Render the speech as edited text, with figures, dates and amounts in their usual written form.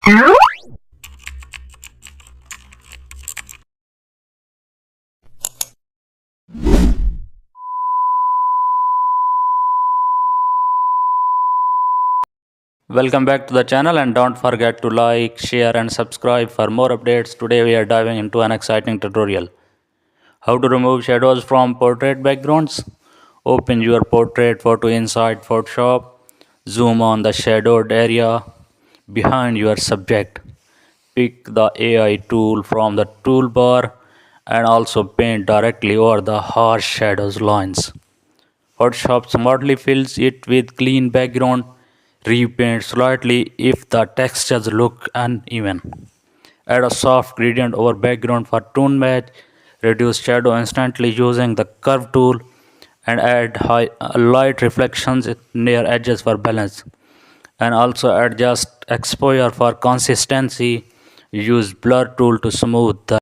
Welcome back to the channel, and don't forget to like, share and subscribe for more updates. Today we are diving into an exciting tutorial. How to remove shadows from portrait backgrounds. Open your portrait photo inside Photoshop. Zoom on the shadowed area behind your subject. Pick the AI tool from the toolbar and also paint directly over the harsh shadows lines. Photoshop smartly fills it with clean background. Repaint slightly if the textures look uneven. Add a soft gradient over background for tone match. Reduce shadow instantly using the curve tool and add light reflections near edges for balance. And also adjust exposure for consistency. Use blur tool to smooth the